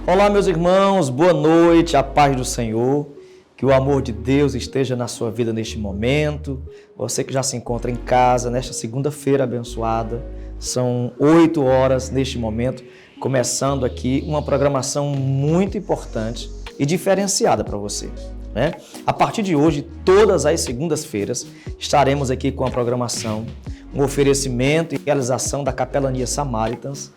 Olá, meus irmãos, boa noite, a paz do Senhor, que o amor de Deus esteja na sua vida neste momento. Você que já se encontra em casa, nesta segunda-feira abençoada, são 8 horas neste momento, começando aqui uma programação muito importante e diferenciada para você. A partir de hoje, todas as segundas-feiras, estaremos aqui com a programação, um oferecimento e realização da Capelania Samaritans,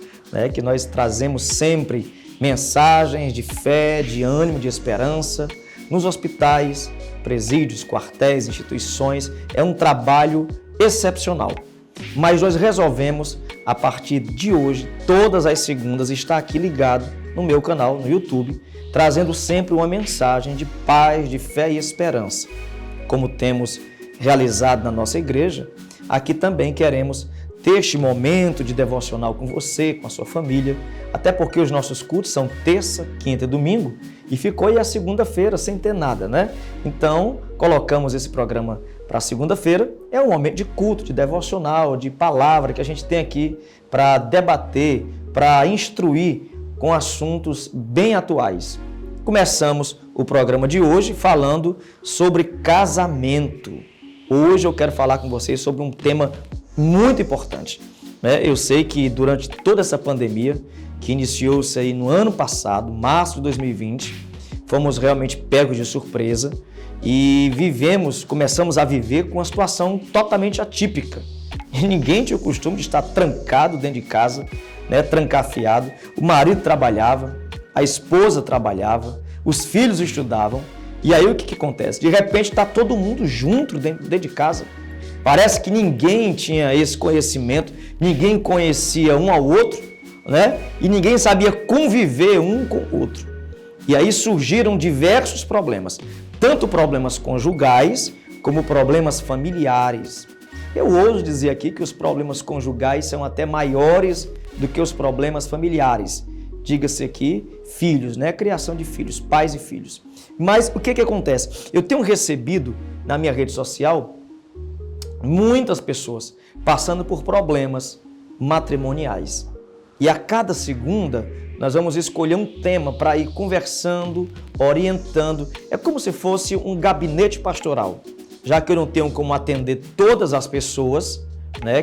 que nós trazemos sempre mensagens de fé, de ânimo, de esperança, nos hospitais, presídios, quartéis, instituições. É um trabalho excepcional. Mas nós resolvemos, a partir de hoje, todas as segundas, estar aqui ligado no meu canal, no YouTube, trazendo sempre uma mensagem de paz, de fé e esperança. Como temos realizado na nossa igreja, aqui também queremos ter este momento de devocional com você, com a sua família, até porque os nossos cultos são terça, quinta e domingo, e ficou aí a segunda-feira sem ter nada, Então, colocamos esse programa para segunda-feira, é um momento de culto, de devocional, de palavra que a gente tem aqui para debater, para instruir com assuntos bem atuais. Começamos o programa de hoje falando sobre casamento. Hoje eu quero falar com vocês sobre um tema muito importante. Eu sei que durante toda essa pandemia, que iniciou-se aí no ano passado, março de 2020, fomos realmente pegos de surpresa e começamos a viver com uma situação totalmente atípica. E ninguém tinha o costume de estar trancado dentro de casa, trancafiado. O marido trabalhava, a esposa trabalhava, os filhos estudavam. E aí o que acontece? De repente está todo mundo junto dentro de casa. Parece que ninguém tinha esse conhecimento, ninguém conhecia um ao outro, E ninguém sabia conviver um com o outro. E aí surgiram diversos problemas, tanto problemas conjugais como problemas familiares. Eu ouso dizer aqui que os problemas conjugais são até maiores do que os problemas familiares. Diga-se aqui, filhos, criação de filhos, pais e filhos. Mas o que acontece? Eu tenho recebido na minha rede social muitas pessoas passando por problemas matrimoniais. E a cada segunda nós vamos escolher um tema para ir conversando, orientando. É como se fosse um gabinete pastoral. Já que eu não tenho como atender todas as pessoas,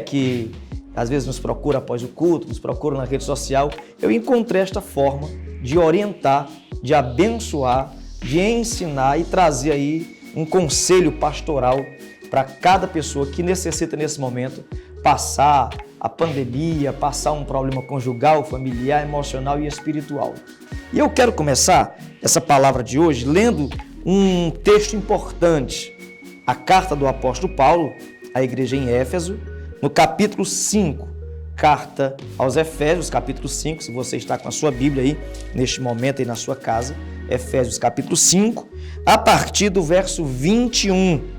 que às vezes nos procuram após o culto, nos procuram na rede social, eu encontrei esta forma de orientar, de abençoar, de ensinar e trazer aí um conselho pastoral para cada pessoa que necessita nesse momento passar a pandemia, passar um problema conjugal, familiar, emocional e espiritual. E eu quero começar essa palavra de hoje lendo um texto importante, a carta do apóstolo Paulo à igreja em Éfeso, no capítulo 5, carta aos Efésios, capítulo 5, se você está com a sua Bíblia aí, neste momento aí na sua casa, Efésios capítulo 5, a partir do verso 21.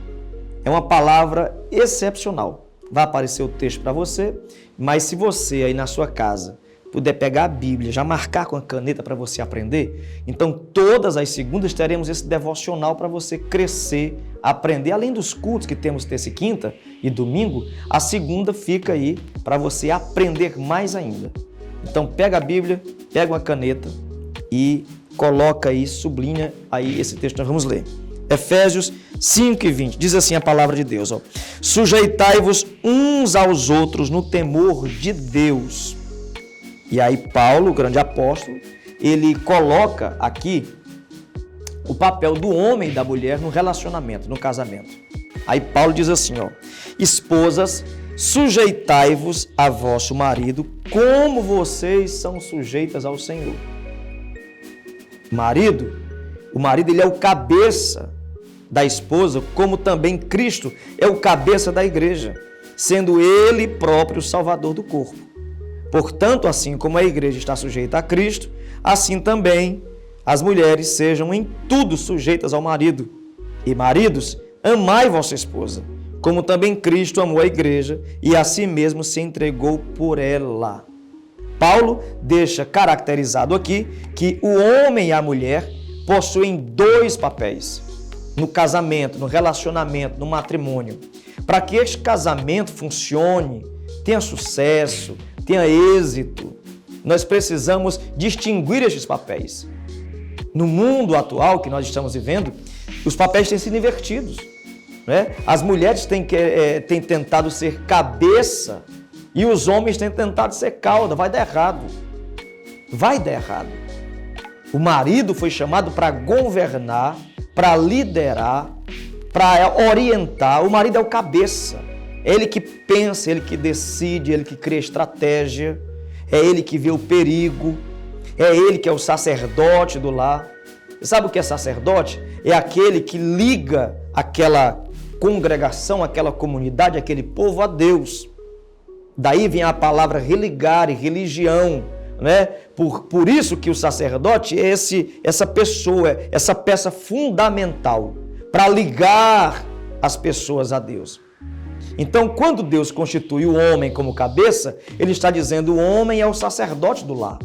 É uma palavra excepcional. Vai aparecer o texto para você, mas se você aí na sua casa puder pegar a Bíblia, já marcar com a caneta para você aprender, então todas as segundas teremos esse devocional para você crescer, aprender. Além dos cultos que temos terça e quinta e domingo, a segunda fica aí para você aprender mais ainda. Então pega a Bíblia, pega uma caneta e coloca aí, sublinha aí esse texto que nós vamos ler. Efésios 5:20, diz assim a palavra de Deus: sujeitai-vos uns aos outros no temor de Deus. E aí Paulo, o grande apóstolo, ele coloca aqui o papel do homem e da mulher no relacionamento, no casamento. Aí Paulo diz assim, esposas, sujeitai-vos a vosso marido como vocês são sujeitas ao Senhor. O marido ele é o cabeça da esposa, como também Cristo é o cabeça da igreja, sendo ele próprio o salvador do corpo. Portanto, assim como a igreja está sujeita a Cristo, assim também as mulheres sejam em tudo sujeitas ao marido. E maridos, amai vossa esposa, como também Cristo amou a igreja e a si mesmo se entregou por ela. Paulo deixa caracterizado aqui que o homem e a mulher possuem dois papéis no casamento, no relacionamento, no matrimônio. Para que este casamento funcione, tenha sucesso, tenha êxito, nós precisamos distinguir estes papéis. No mundo atual que nós estamos vivendo, os papéis têm sido invertidos, né? As mulheres têm tentado ser cabeça e os homens têm tentado ser cauda. Vai dar errado. Vai dar errado. O marido foi chamado para governar, para liderar, para orientar. O marido é o cabeça. É ele que pensa, ele que decide, ele que cria estratégia. É ele que vê o perigo. É ele que é o sacerdote do lar. Sabe o que é sacerdote? É aquele que liga aquela congregação, aquela comunidade, aquele povo a Deus. Daí vem a palavra religar e religião, né? Por isso que o sacerdote é essa pessoa, essa peça fundamental para ligar as pessoas a Deus. Então, quando Deus constitui o homem como cabeça, ele está dizendo que o homem é o sacerdote do lar.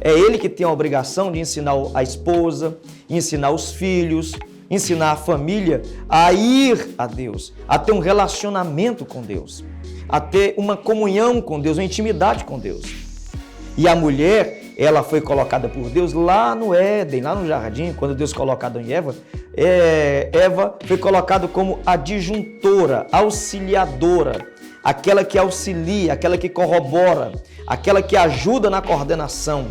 É ele que tem a obrigação de ensinar a esposa, ensinar os filhos, ensinar a família a ir a Deus, a ter um relacionamento com Deus, a ter uma comunhão com Deus, uma intimidade com Deus. E a mulher, ela foi colocada por Deus lá no Éden, lá no jardim, quando Deus coloca Adão e Eva, Eva foi colocada como adjuntora, auxiliadora, aquela que auxilia, aquela que corrobora, aquela que ajuda na coordenação.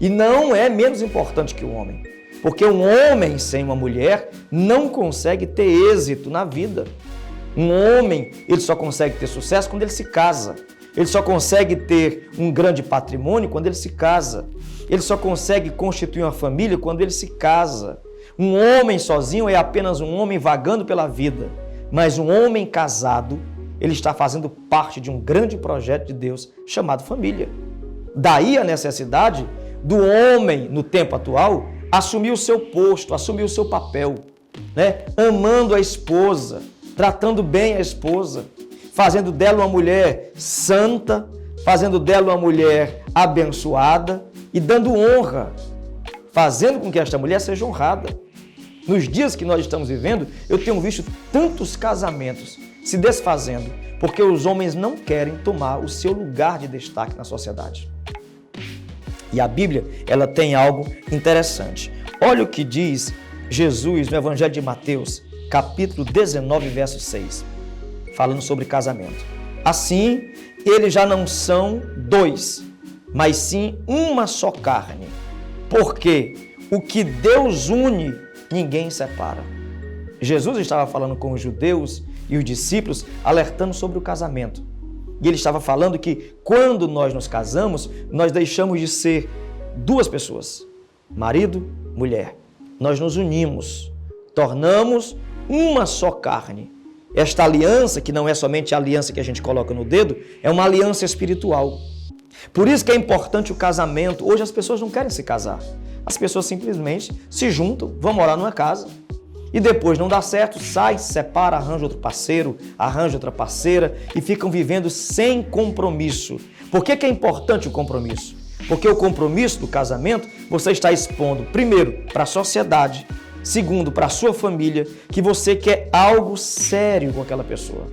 E não é menos importante que o homem, porque um homem sem uma mulher não consegue ter êxito na vida. Um homem, ele só consegue ter sucesso quando ele se casa. Ele só consegue ter um grande patrimônio quando ele se casa. Ele só consegue constituir uma família quando ele se casa. Um homem sozinho é apenas um homem vagando pela vida, mas um homem casado, ele está fazendo parte de um grande projeto de Deus chamado família. Daí a necessidade do homem, no tempo atual, assumir o seu posto, assumir o seu papel, né? Amando a esposa, tratando bem a esposa, fazendo dela uma mulher santa, fazendo dela uma mulher abençoada e dando honra, fazendo com que esta mulher seja honrada. Nos dias que nós estamos vivendo, eu tenho visto tantos casamentos se desfazendo, porque os homens não querem tomar o seu lugar de destaque na sociedade. E a Bíblia, ela tem algo interessante. Olha o que diz Jesus no Evangelho de Mateus, capítulo 19, verso 6, falando sobre casamento. Assim, eles já não são dois, mas sim uma só carne. Porque o que Deus une, ninguém separa. Jesus estava falando com os judeus e os discípulos, alertando sobre o casamento. E ele estava falando que quando nós nos casamos, nós deixamos de ser duas pessoas, marido, mulher. Nós nos unimos, tornamos uma só carne. Esta aliança, que não é somente a aliança que a gente coloca no dedo, é uma aliança espiritual. Por isso que é importante o casamento. Hoje as pessoas não querem se casar. As pessoas simplesmente se juntam, vão morar numa casa. E depois não dá certo, sai, se separa, arranja outro parceiro, arranja outra parceira e ficam vivendo sem compromisso. Por que é importante o compromisso? Porque o compromisso do casamento, você está expondo, primeiro, para a sociedade, segundo, para a sua família, que você quer algo sério com aquela pessoa.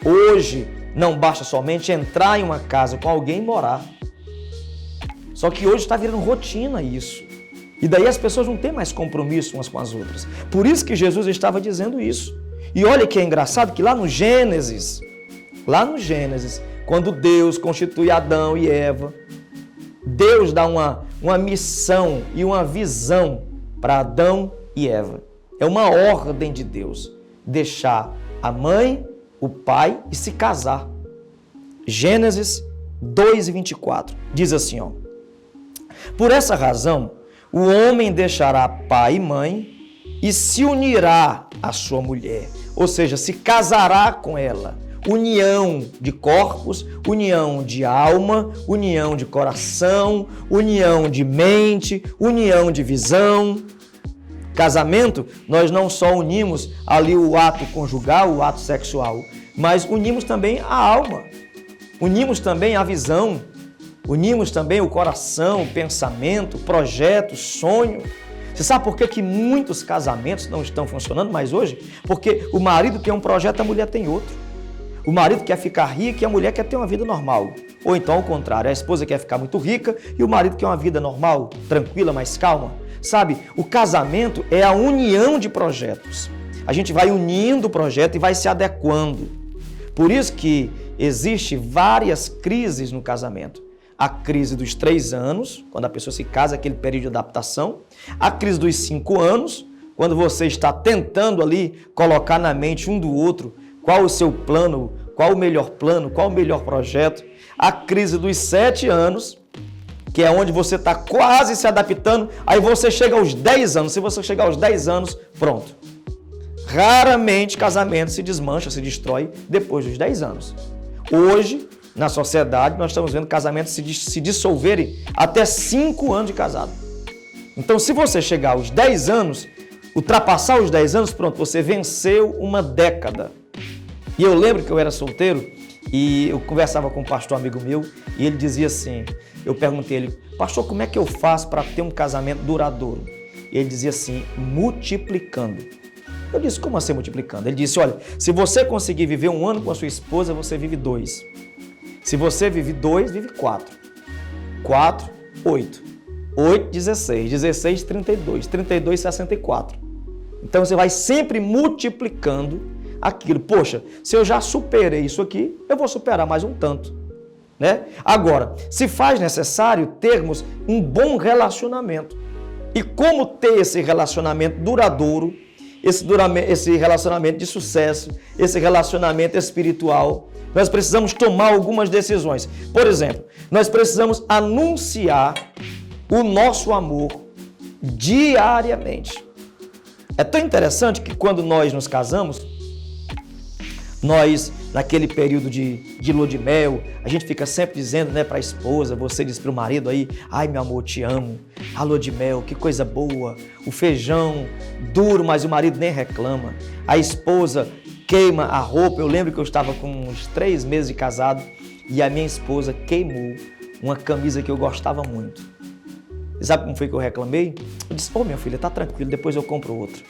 Hoje, não basta somente entrar em uma casa com alguém e morar. Só que hoje está virando rotina isso. E daí as pessoas não têm mais compromisso umas com as outras. Por isso que Jesus estava dizendo isso. E olha que é engraçado que lá no Gênesis, quando Deus constitui Adão e Eva, Deus dá uma missão e uma visão para Adão e Eva. É uma ordem de Deus, deixar a mãe, o pai e se casar. Gênesis 2:24 diz assim, ó: por essa razão, o homem deixará pai e mãe e se unirá à sua mulher, ou seja, se casará com ela. União de corpos, união de alma, união de coração, união de mente, união de visão. Casamento, nós não só unimos ali o ato conjugal, o ato sexual, mas unimos também a alma, unimos também a visão, unimos também o coração, o pensamento, o projeto, o sonho. Você sabe por que muitos casamentos não estão funcionando mais hoje? Porque o marido tem um projeto, a mulher tem outro. O marido quer ficar rico e a mulher quer ter uma vida normal. Ou então, ao contrário, a esposa quer ficar muito rica e o marido quer uma vida normal, tranquila, mais calma. Sabe, o casamento é a união de projetos. A gente vai unindo o projeto e vai se adequando. Por isso que existe várias crises no casamento. A crise dos 3 anos, quando a pessoa se casa, aquele período de adaptação. A crise dos 5 anos, quando você está tentando ali colocar na mente um do outro qual o seu plano, qual o melhor projeto. A crise dos 7 anos, que é onde você está quase se adaptando, aí você chega aos 10 anos. Se você chegar aos 10 anos, pronto. Raramente casamento se desmancha, se destrói depois dos 10 anos. Hoje, na sociedade, nós estamos vendo casamentos se dissolverem até 5 anos de casado. Então, se você chegar aos 10 anos, ultrapassar os 10 anos, pronto, você venceu uma década. E eu lembro que eu era solteiro e eu conversava com um pastor amigo meu e ele dizia assim, eu perguntei a ele, pastor, como é que eu faço para ter um casamento duradouro? E ele dizia assim, multiplicando. Eu disse, como assim multiplicando? Ele disse, olha, se você conseguir viver 1 ano com a sua esposa, você vive 2. Se você vive 2, vive 4. 4, 8. 8, 16. 16, 32. 32, 64. Então você vai sempre multiplicando aquilo. Poxa, se eu já superei isso aqui, eu vou superar mais um tanto. Né? Agora, se faz necessário termos um bom relacionamento. E como ter esse relacionamento duradouro, esse relacionamento de sucesso, esse relacionamento espiritual, nós precisamos tomar algumas decisões. Por exemplo, nós precisamos anunciar o nosso amor diariamente. É tão interessante que quando nós nos casamos, nós, naquele período de lua de mel, a gente fica sempre dizendo, né, para a esposa, você diz para o marido aí, ai meu amor, te amo, a lua de mel, que coisa boa, o feijão duro, mas o marido nem reclama, a esposa queima a roupa. Eu lembro que eu estava com uns 3 meses de casado e a minha esposa queimou uma camisa que eu gostava muito. E sabe como foi que eu reclamei? Eu disse, minha filha, tá tranquilo, depois eu compro outra.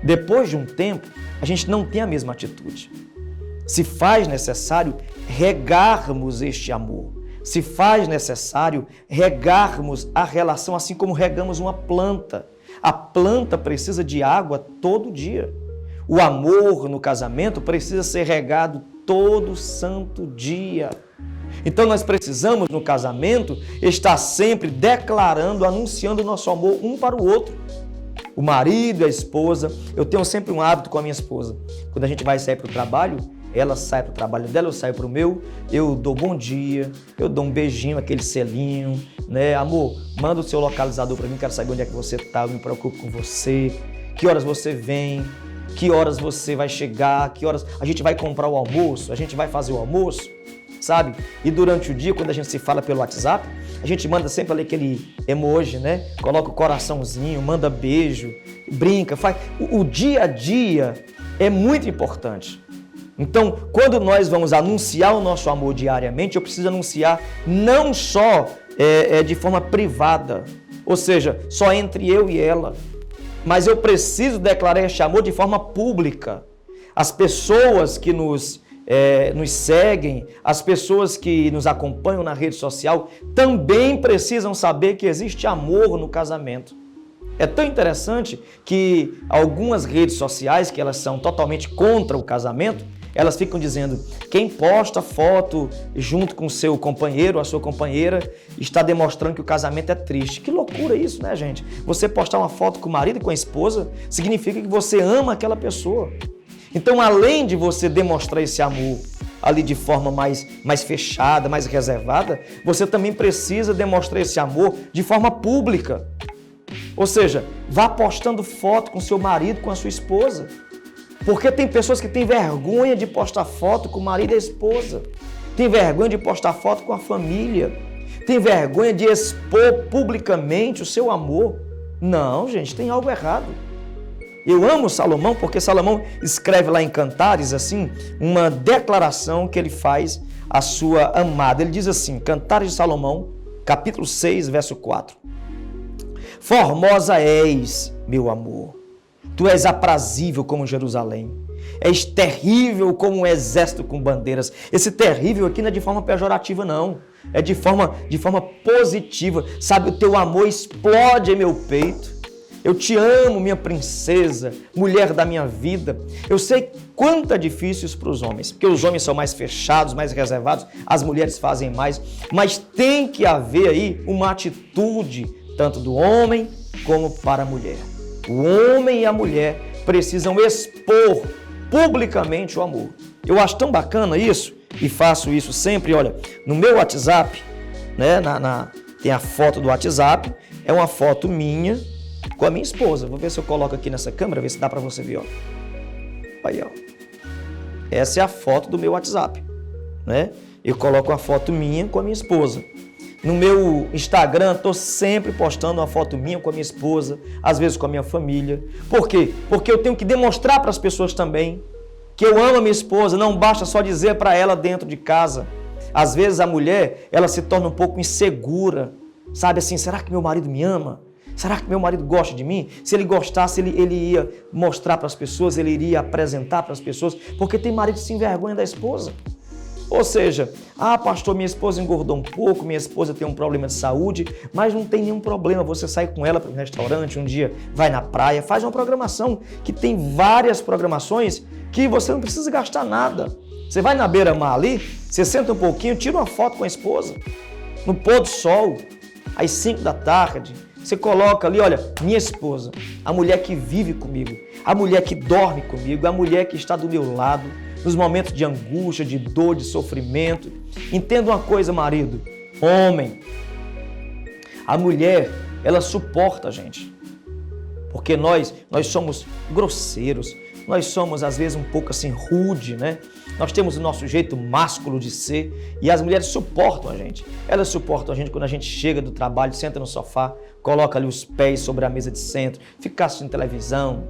Depois de um tempo, a gente não tem a mesma atitude. Se faz necessário regarmos este amor. Se faz necessário regarmos a relação assim como regamos uma planta. A planta precisa de água todo dia. O amor no casamento precisa ser regado todo santo dia. Então nós precisamos no casamento estar sempre declarando, anunciando o nosso amor um para o outro. O marido e a esposa, eu tenho sempre um hábito com a minha esposa. Quando a gente vai sair para o trabalho, ela sai para o trabalho dela, eu saio para o meu, eu dou bom dia, eu dou um beijinho, aquele selinho, né? Amor, manda o seu localizador para mim, quero saber onde é que você está, eu me preocupo com você, que horas você vem, que horas você vai chegar, que horas a gente vai comprar o almoço, a gente vai fazer o almoço, sabe? E durante o dia, quando a gente se fala pelo WhatsApp, a gente manda sempre ali aquele emoji, né? Coloca o coraçãozinho, manda beijo, brinca, faz. O dia a dia é muito importante. Então, quando nós vamos anunciar o nosso amor diariamente, eu preciso anunciar não só de forma privada, ou seja, só entre eu e ela, mas eu preciso declarar este amor de forma pública. As pessoas que nos seguem, as pessoas que nos acompanham na rede social, também precisam saber que existe amor no casamento. É tão interessante que algumas redes sociais, que elas são totalmente contra o casamento, elas ficam dizendo, quem posta foto junto com o seu companheiro, a sua companheira, está demonstrando que o casamento é triste. Que loucura isso, né, gente? Você postar uma foto com o marido e com a esposa, significa que você ama aquela pessoa. Então, além de você demonstrar esse amor ali de forma mais fechada, mais reservada, você também precisa demonstrar esse amor de forma pública. Ou seja, vá postando foto com seu marido, com a sua esposa. Porque tem pessoas que têm vergonha de postar foto com o marido e a esposa. Tem vergonha de postar foto com a família. Tem vergonha de expor publicamente o seu amor. Não, gente, tem algo errado. Eu amo Salomão porque Salomão escreve lá em Cantares, assim, uma declaração que ele faz à sua amada. Ele diz assim, Cantares de Salomão, capítulo 6, verso 4. Formosa és, meu amor, tu és aprazível como Jerusalém. És terrível como um exército com bandeiras. Esse terrível aqui não é de forma pejorativa, não. É de forma positiva. Sabe, o teu amor explode em meu peito. Eu te amo, minha princesa, mulher da minha vida. Eu sei quanto é difícil isso para os homens, porque os homens são mais fechados, mais reservados, as mulheres fazem mais, mas tem que haver aí uma atitude, tanto do homem como para a mulher. O homem e a mulher precisam expor publicamente o amor. Eu acho tão bacana isso, e faço isso sempre, olha, no meu WhatsApp, né, tem a foto do WhatsApp, é uma foto minha, com a minha esposa. Vou ver se eu coloco aqui nessa câmera, ver se dá para você ver, ó. Aí, ó. Essa é a foto do meu WhatsApp, né? Eu coloco a foto minha com a minha esposa. No meu Instagram, tô sempre postando uma foto minha com a minha esposa, às vezes com a minha família. Por quê? Porque eu tenho que demonstrar para as pessoas também que eu amo a minha esposa, não basta só dizer para ela dentro de casa. Às vezes a mulher, ela se torna um pouco insegura, sabe assim, será que meu marido me ama? Será que meu marido gosta de mim? Se ele gostasse, ele ia mostrar para as pessoas, ele iria apresentar para as pessoas, porque tem marido que se envergonha da esposa. Ou seja, pastor, minha esposa engordou um pouco, minha esposa tem um problema de saúde, mas não tem nenhum problema, você sai com ela para um restaurante, um dia vai na praia, faz uma programação, que tem várias programações que você não precisa gastar nada. Você vai na beira-mar ali, você senta um pouquinho, tira uma foto com a esposa, no pôr do sol, às 5 da tarde, você coloca ali, olha, minha esposa, a mulher que vive comigo, a mulher que dorme comigo, a mulher que está do meu lado, nos momentos de angústia, de dor, de sofrimento. Entenda uma coisa, marido, homem, a mulher, ela suporta a gente, porque nós somos grosseiros, nós somos às vezes um pouco assim rude, né? Nós temos o nosso jeito másculo de ser e as mulheres suportam a gente. Elas suportam a gente quando a gente chega do trabalho, senta no sofá, coloca ali os pés sobre a mesa de centro, fica assistindo televisão,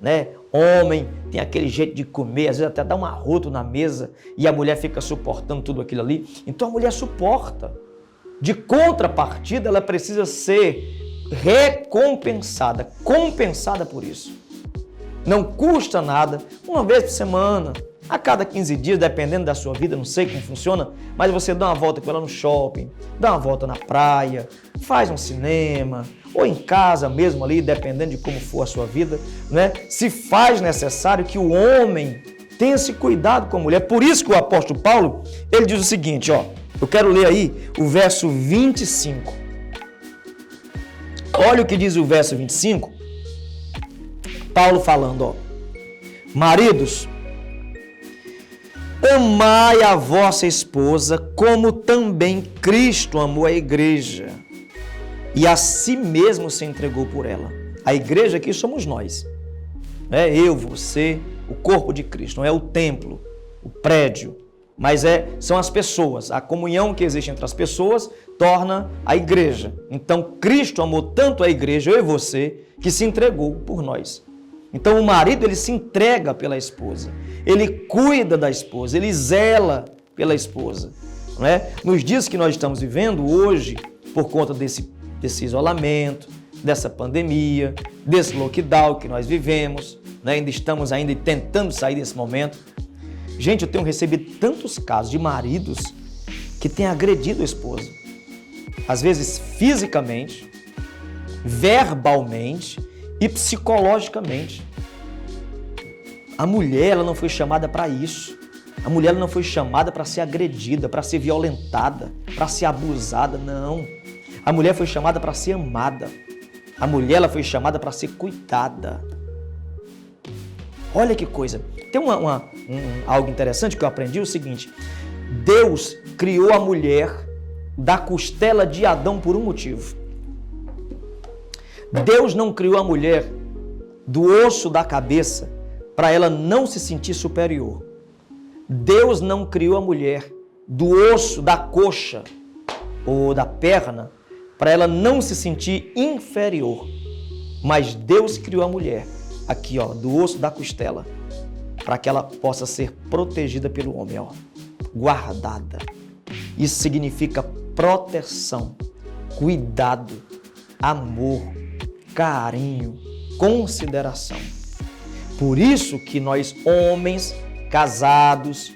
né? Homem tem aquele jeito de comer, às vezes até dá um arroto na mesa e a mulher fica suportando tudo aquilo ali. Então a mulher suporta. De contrapartida, ela precisa ser recompensada, compensada por isso. Não custa nada, uma vez por semana, a cada 15 dias, dependendo da sua vida, não sei como funciona, mas você dá uma volta com ela no shopping, dá uma volta na praia, faz um cinema, ou em casa mesmo ali, dependendo de como for a sua vida, né? Se faz necessário que o homem tenha esse cuidado com a mulher. Por isso que o apóstolo Paulo, ele diz o seguinte, ó, eu quero ler aí o verso 25. Olha o que diz o verso 25, Paulo falando, ó, maridos, amai a vossa esposa como também Cristo amou a igreja e a si mesmo se entregou por ela. A igreja aqui somos nós, né? Eu, você, o corpo de Cristo, não é o templo, o prédio, mas são as pessoas. A comunhão que existe entre as pessoas torna a igreja. Então Cristo amou tanto a igreja, eu e você, que se entregou por nós. Então o marido, ele se entrega pela esposa, ele cuida da esposa, ele zela pela esposa, não é? Nos dias que nós estamos vivendo hoje, por conta desse isolamento, dessa pandemia, desse lockdown que nós vivemos, né? Ainda estamos tentando sair desse momento. Gente, eu tenho recebido tantos casos de maridos que têm agredido a esposa, às vezes fisicamente, verbalmente, e psicologicamente. A mulher, ela não foi chamada para isso. A mulher, ela não foi chamada para ser agredida, para ser violentada, para ser abusada, não. A mulher foi chamada para ser amada. A mulher, ela foi chamada para ser cuidada. Olha que coisa. Tem algo interessante que eu aprendi, o seguinte: Deus criou a mulher da costela de Adão por um motivo. Deus não criou a mulher do osso da cabeça para ela não se sentir superior. Deus não criou a mulher do osso da coxa ou da perna para ela não se sentir inferior. Mas Deus criou a mulher aqui, ó, do osso da costela, para que ela possa ser protegida pelo homem, ó, guardada. Isso significa proteção, cuidado, amor, carinho, consideração. Por isso que nós, homens casados,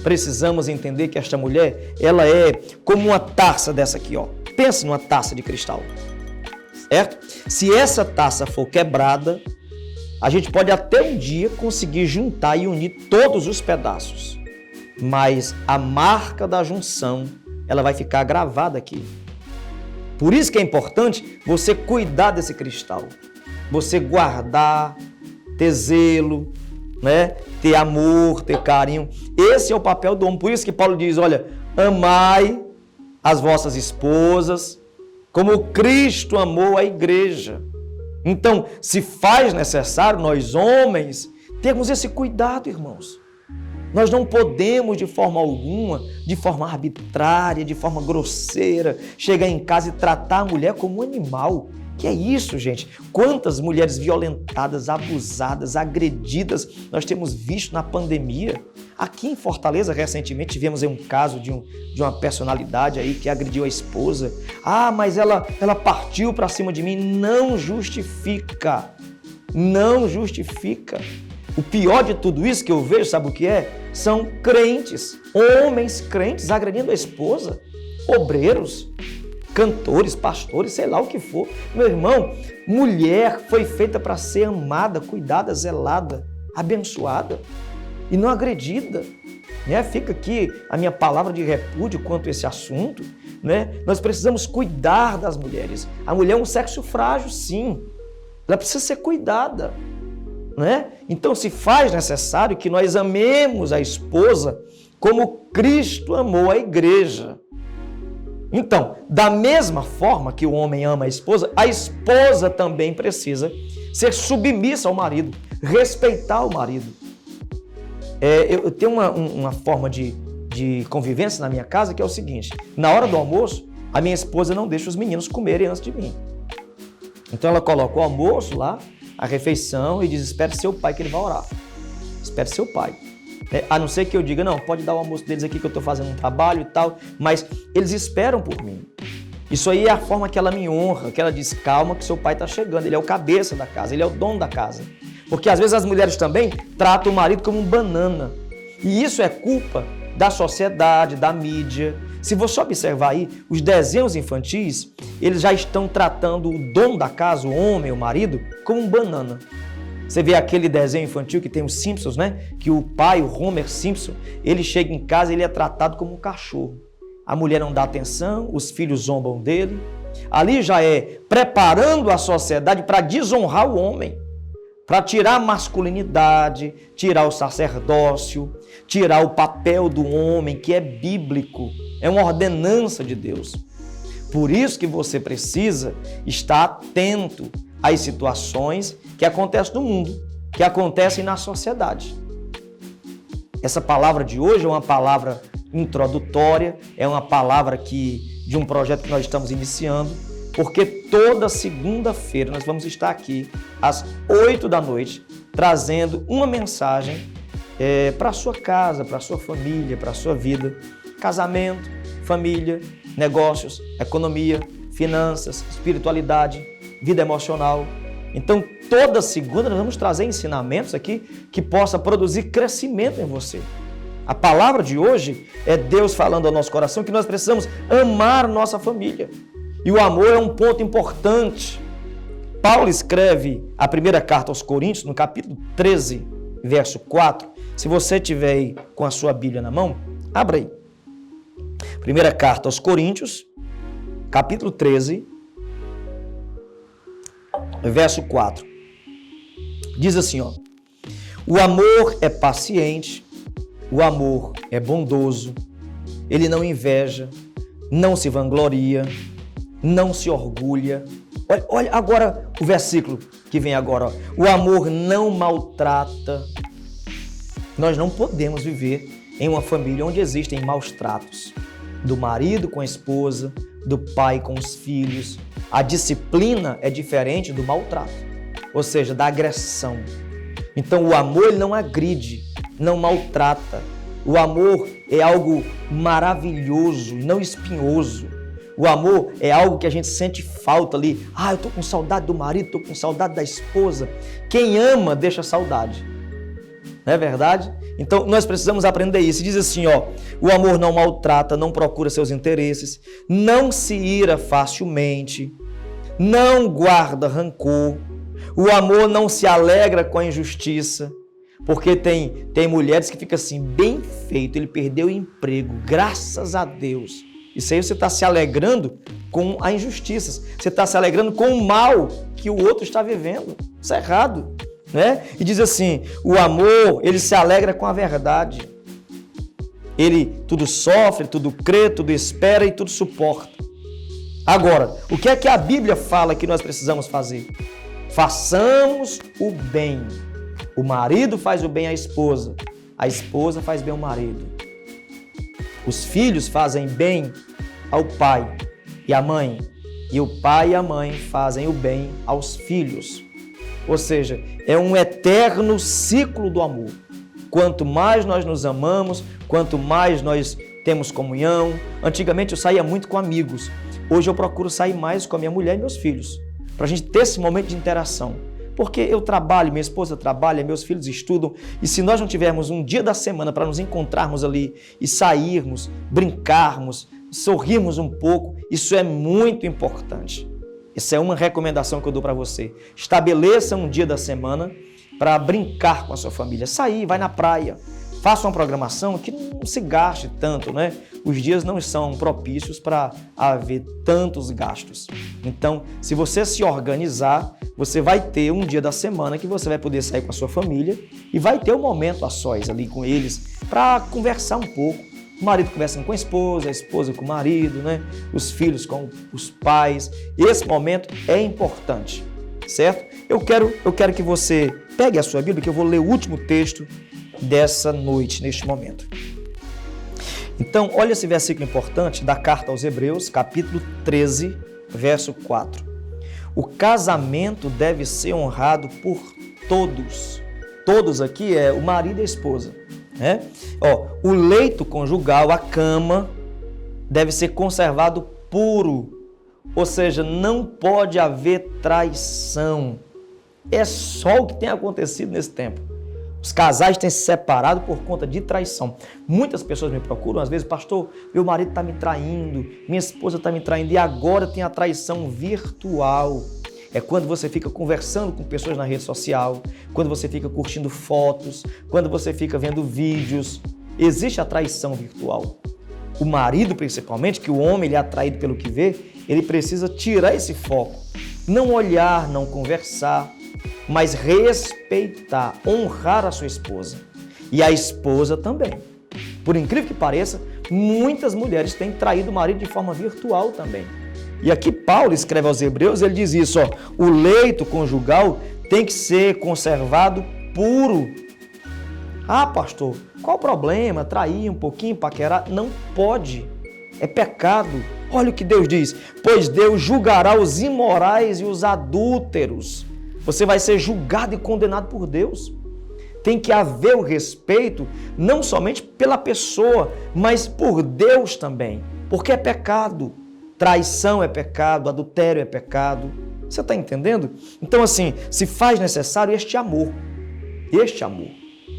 precisamos entender que esta mulher, ela é como uma taça dessa aqui, ó. Pensa numa taça de cristal, certo? Se essa taça for quebrada, a gente pode até um dia conseguir juntar e unir todos os pedaços, mas a marca da junção, ela vai ficar gravada aqui. Por isso que é importante você cuidar desse cristal, você guardar, ter zelo, né? Ter amor, ter carinho. Esse é o papel do homem. Por isso que Paulo diz, olha, amai as vossas esposas como Cristo amou a igreja. Então, se faz necessário nós homens termos esse cuidado, irmãos. Nós não podemos de forma alguma, de forma arbitrária, de forma grosseira, chegar em casa e tratar a mulher como um animal. Que é isso, gente? Quantas mulheres violentadas, abusadas, agredidas nós temos visto na pandemia. Aqui em Fortaleza, recentemente, tivemos um caso de uma personalidade aí que agrediu a esposa. Ah, mas ela partiu para cima de mim. Não justifica. Não justifica. O pior de tudo isso que eu vejo, sabe o que é? São crentes, homens crentes agredindo a esposa, obreiros, cantores, pastores, sei lá o que for. Meu irmão, mulher foi feita para ser amada, cuidada, zelada, abençoada e não agredida. Né? Fica aqui a minha palavra de repúdio quanto a esse assunto. Né? Nós precisamos cuidar das mulheres. A mulher é um sexo frágil, sim. Ela precisa ser cuidada. Né? Então se faz necessário que nós amemos a esposa como Cristo amou a igreja. Então, da mesma forma que o homem ama a esposa também precisa ser submissa ao marido, respeitar o marido. Eu tenho uma forma de convivência na minha casa que é o seguinte, na hora do almoço, a minha esposa não deixa os meninos comerem antes de mim. Então ela coloca o almoço lá, a refeição e diz, espere seu pai que ele vai orar. Espere seu pai. A não ser que eu diga, não, pode dar o almoço deles aqui que eu estou fazendo um trabalho e tal, mas eles esperam por mim. Isso aí é a forma que ela me honra, que ela diz, calma que seu pai está chegando, ele é o cabeça da casa, ele é o dono da casa. Porque às vezes as mulheres também tratam o marido como um banana. E isso é culpa da sociedade, da mídia. Se você observar aí, os desenhos infantis, eles já estão tratando o dono da casa, o homem, o marido, como um banana. Você vê aquele desenho infantil que tem os Simpsons, né? Que o pai, o Homer Simpson, ele chega em casa e ele é tratado como um cachorro. A mulher não dá atenção, os filhos zombam dele. Ali já é preparando a sociedade para desonrar o homem, para tirar a masculinidade, tirar o sacerdócio, tirar o papel do homem, que é bíblico, é uma ordenança de Deus. Por isso que você precisa estar atento às situações que acontecem no mundo, que acontecem na sociedade. Essa palavra de hoje é uma palavra introdutória, é uma palavra de um projeto que nós estamos iniciando, porque toda segunda-feira nós vamos estar aqui às 8 da noite, trazendo uma mensagem para a sua casa, para a sua família, para a sua vida, casamento, família, negócios, economia, finanças, espiritualidade, vida emocional. Então, toda segunda nós vamos trazer ensinamentos aqui que possa produzir crescimento em você. A palavra de hoje é Deus falando ao nosso coração que nós precisamos amar nossa família. E o amor é um ponto importante. Paulo escreve a primeira carta aos Coríntios, no capítulo 13, verso 4. Se você tiver aí com a sua Bíblia na mão, abra aí. Primeira carta aos Coríntios, capítulo 13, verso 4. Diz assim, ó: o amor é paciente, o amor é bondoso, ele não inveja, não se vangloria, não se orgulha. Olha agora o versículo que vem agora, ó. O amor não maltrata. Nós não podemos viver em uma família onde existem maus tratos. Do marido com a esposa, do pai com os filhos. A disciplina é diferente do maltrato, ou seja, da agressão. Então o amor ele não agride, não maltrata. O amor é algo maravilhoso, não espinhoso. O amor é algo que a gente sente falta ali. Eu tô com saudade do marido, tô com saudade da esposa. Quem ama deixa saudade. Não é verdade? Então, nós precisamos aprender isso. Diz assim, o amor não maltrata, não procura seus interesses, não se ira facilmente, não guarda rancor. O amor não se alegra com a injustiça, porque tem mulheres que ficam assim, bem feito, ele perdeu o emprego, graças a Deus. Isso aí você está se alegrando com a injustiça, você está se alegrando com o mal que o outro está vivendo. Isso é errado. Né? E diz assim, o amor, ele se alegra com a verdade. Ele tudo sofre, tudo crê, tudo espera e tudo suporta. Agora, o que é que a Bíblia fala que nós precisamos fazer? Façamos o bem. O marido faz o bem à esposa, a esposa faz bem ao marido. Os filhos fazem bem ao pai e à mãe, e o pai e a mãe fazem o bem aos filhos. Ou seja, é um eterno ciclo do amor. Quanto mais nós nos amamos, quanto mais nós temos comunhão. Antigamente eu saía muito com amigos. Hoje eu procuro sair mais com a minha mulher e meus filhos, para a gente ter esse momento de interação. Porque eu trabalho, minha esposa trabalha, meus filhos estudam, e se nós não tivermos um dia da semana para nos encontrarmos ali e sairmos, brincarmos, sorrirmos um pouco, isso é muito importante. Essa é uma recomendação que eu dou para você. Estabeleça um dia da semana para brincar com a sua família. Sair, vai na praia, faça uma programação que não se gaste tanto, né? Os dias não são propícios para haver tantos gastos. Então, se você se organizar, você vai ter um dia da semana que você vai poder sair com a sua família e vai ter um momento a sós ali com eles para conversar um pouco. O marido conversando com a esposa com o marido, né? Os filhos com os pais. Esse momento é importante, certo? Eu quero que você pegue a sua Bíblia, que eu vou ler o último texto dessa noite, neste momento. Então, olha esse versículo importante da carta aos Hebreus, capítulo 13, verso 4. O casamento deve ser honrado por todos. Todos aqui é o marido e a esposa. Né? O leito conjugal, a cama, deve ser conservado puro, ou seja, não pode haver traição. É só o que tem acontecido nesse tempo. Os casais têm se separado por conta de traição. Muitas pessoas me procuram, às vezes, pastor, meu marido está me traindo, minha esposa está me traindo, e agora tem a traição virtual. É quando você fica conversando com pessoas na rede social, quando você fica curtindo fotos, quando você fica vendo vídeos. Existe a traição virtual. O marido, principalmente, que o homem ele é atraído pelo que vê, ele precisa tirar esse foco. Não olhar, não conversar, mas respeitar, honrar a sua esposa. E a esposa também. Por incrível que pareça, muitas mulheres têm traído o marido de forma virtual também. E aqui Paulo escreve aos Hebreus, ele diz isso, o leito conjugal tem que ser conservado puro. Pastor, qual o problema? Trair um pouquinho, paquerar? Não pode, é pecado. Olha o que Deus diz, pois Deus julgará os imorais e os adúlteros. Você vai ser julgado e condenado por Deus. Tem que haver o respeito, não somente pela pessoa, mas por Deus também, porque é pecado. Traição é pecado, adultério é pecado. Você está entendendo? Então, assim, se faz necessário este amor.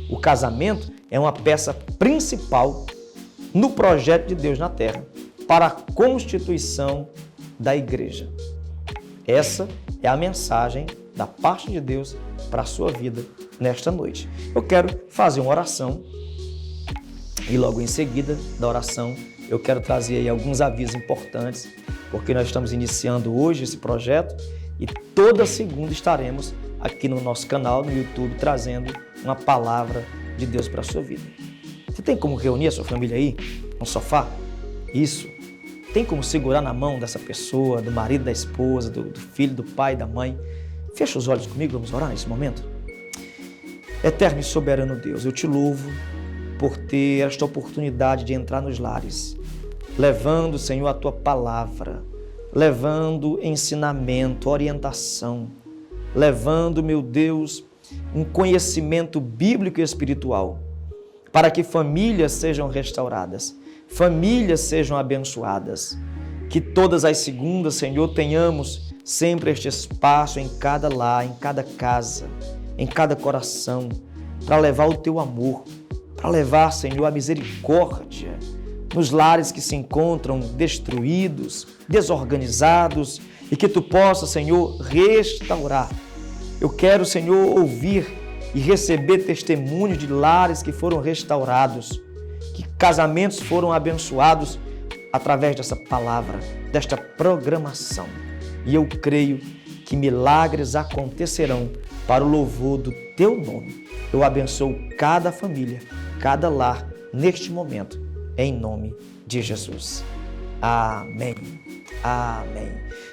O casamento é uma peça principal no projeto de Deus na terra, para a constituição da igreja. Essa é a mensagem da parte de Deus para a sua vida nesta noite. Eu quero fazer uma oração e logo em seguida da oração eu quero trazer aí alguns avisos importantes, porque nós estamos iniciando hoje esse projeto e toda segunda estaremos aqui no nosso canal, no YouTube, trazendo uma palavra de Deus para a sua vida. Você tem como reunir a sua família aí, no sofá? Isso. Tem como segurar na mão dessa pessoa, do marido, da esposa, do filho, do pai, da mãe? Fecha os olhos comigo, vamos orar nesse momento? Eterno e soberano Deus, eu te louvo por ter esta oportunidade de entrar nos lares, levando, Senhor, a Tua palavra, levando ensinamento, orientação, levando, meu Deus, um conhecimento bíblico e espiritual, para que famílias sejam restauradas, famílias sejam abençoadas, Que todas as segundas, Senhor, tenhamos sempre este espaço em cada lar, em cada casa, em cada coração, para levar o Teu amor, para levar, Senhor, a misericórdia nos lares que se encontram destruídos, desorganizados, e que Tu possa, Senhor, restaurar. Eu quero, Senhor, ouvir e receber testemunhos de lares que foram restaurados, que casamentos foram abençoados através dessa palavra, desta programação. E eu creio que milagres acontecerão para o louvor do Teu nome. Eu abençoo cada família, cada lar neste momento, em nome de Jesus. Amém. Amém.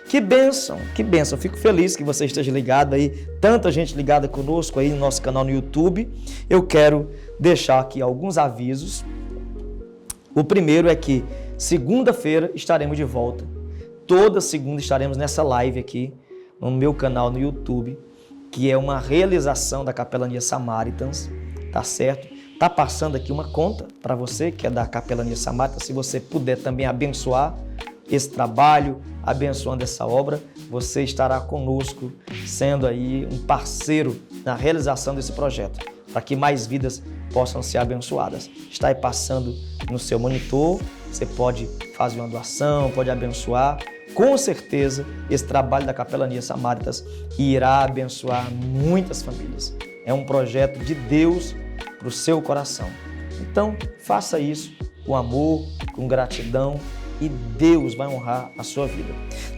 Que bênção, que bênção. Fico feliz que você esteja ligado aí, tanta gente ligada conosco aí no nosso canal no YouTube. Eu quero deixar aqui alguns avisos. O primeiro é que segunda-feira estaremos de volta. Toda segunda estaremos nessa live aqui no meu canal no YouTube, que é uma realização da Capelania Samaritans, tá certo? Tá passando aqui uma conta para você que é da Capelania Samaritans, se você puder também abençoar esse trabalho, abençoando essa obra, você estará conosco, sendo aí um parceiro na realização desse projeto, para que mais vidas possam ser abençoadas. Está aí passando no seu monitor, você pode fazer uma doação, pode abençoar. Com certeza, esse trabalho da Capelania Samaritans irá abençoar muitas famílias. É um projeto de Deus para o seu coração. Então, faça isso com amor, com gratidão, e Deus vai honrar a sua vida.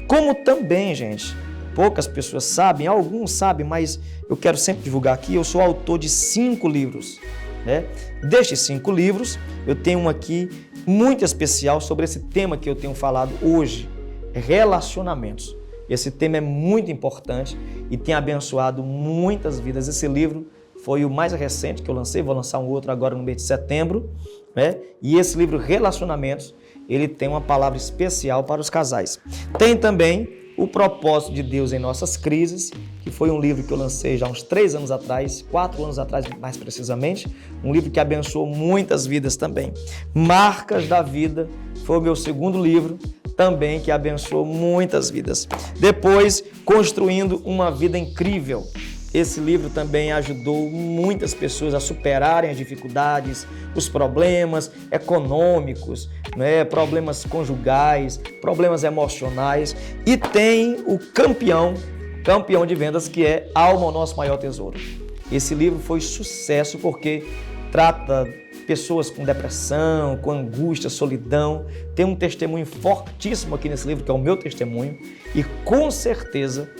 Como também, gente, poucas pessoas sabem, alguns sabem, mas eu quero sempre divulgar aqui, eu sou autor de 5 livros. Né? Destes 5 livros, eu tenho um aqui muito especial sobre esse tema que eu tenho falado hoje, relacionamentos. Esse tema é muito importante e tem abençoado muitas vidas. Esse livro foi o mais recente que eu lancei, vou lançar um outro agora no mês de setembro, né? E esse livro, Relacionamentos, ele tem uma palavra especial para os casais. Tem também O Propósito de Deus em Nossas Crises, que foi um livro que eu lancei já uns 3 anos atrás, 4 anos atrás mais precisamente, um livro que abençoou muitas vidas também. Marcas da Vida foi o meu segundo livro, também que abençoou muitas vidas. Depois, Construindo uma Vida Incrível. Esse livro também ajudou muitas pessoas a superarem as dificuldades, os problemas econômicos, né? Problemas conjugais, problemas emocionais. E tem o campeão de vendas, que é Alma, o Nosso Maior Tesouro. Esse livro foi sucesso porque trata pessoas com depressão, com angústia, solidão. Tem um testemunho fortíssimo aqui nesse livro, que é o meu testemunho, e com certeza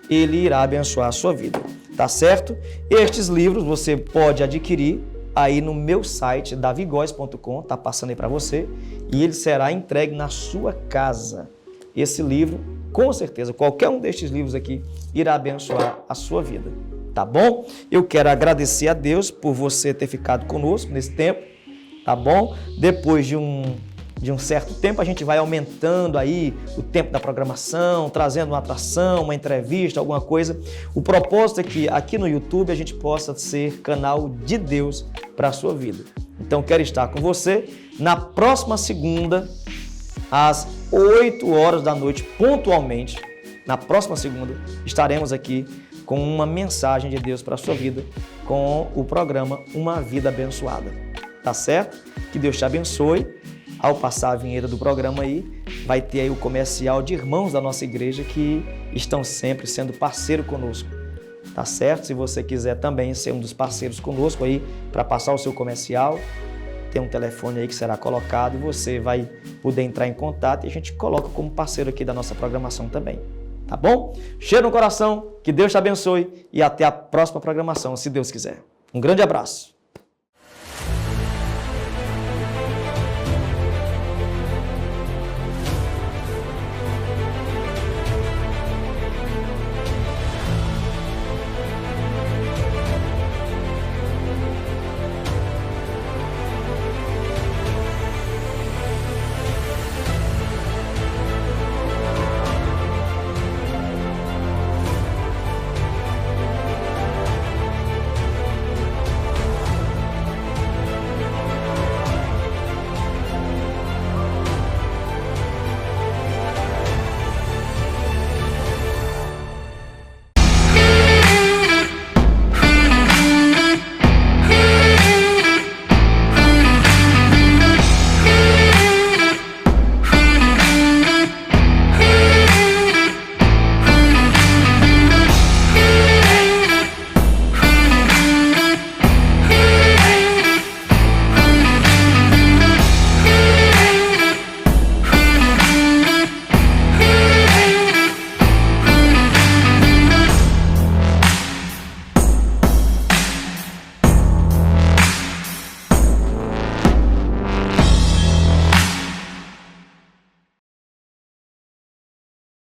ele irá abençoar a sua vida. Tá certo? Estes livros você pode adquirir aí no meu site, davigoes.com, tá passando aí para você, e ele será entregue na sua casa. Esse livro, com certeza, qualquer um destes livros aqui irá abençoar a sua vida. Tá bom? Eu quero agradecer a Deus por você ter ficado conosco nesse tempo, tá bom? Depois de um certo tempo, a gente vai aumentando aí o tempo da programação, trazendo uma atração, uma entrevista, alguma coisa. O propósito é que aqui no YouTube a gente possa ser canal de Deus para a sua vida. Então, quero estar com você na próxima segunda, às 8 horas da noite, pontualmente. Na próxima segunda, estaremos aqui com uma mensagem de Deus para a sua vida, com o programa Uma Vida Abençoada. Tá certo? Que Deus te abençoe. Ao passar a vinheta do programa aí, vai ter aí o comercial de irmãos da nossa igreja que estão sempre sendo parceiro conosco. Tá certo? Se você quiser também ser um dos parceiros conosco aí para passar o seu comercial, tem um telefone aí que será colocado e você vai poder entrar em contato e a gente coloca como parceiro aqui da nossa programação também. Tá bom? Cheiro no coração, que Deus te abençoe e até a próxima programação, se Deus quiser. Um grande abraço.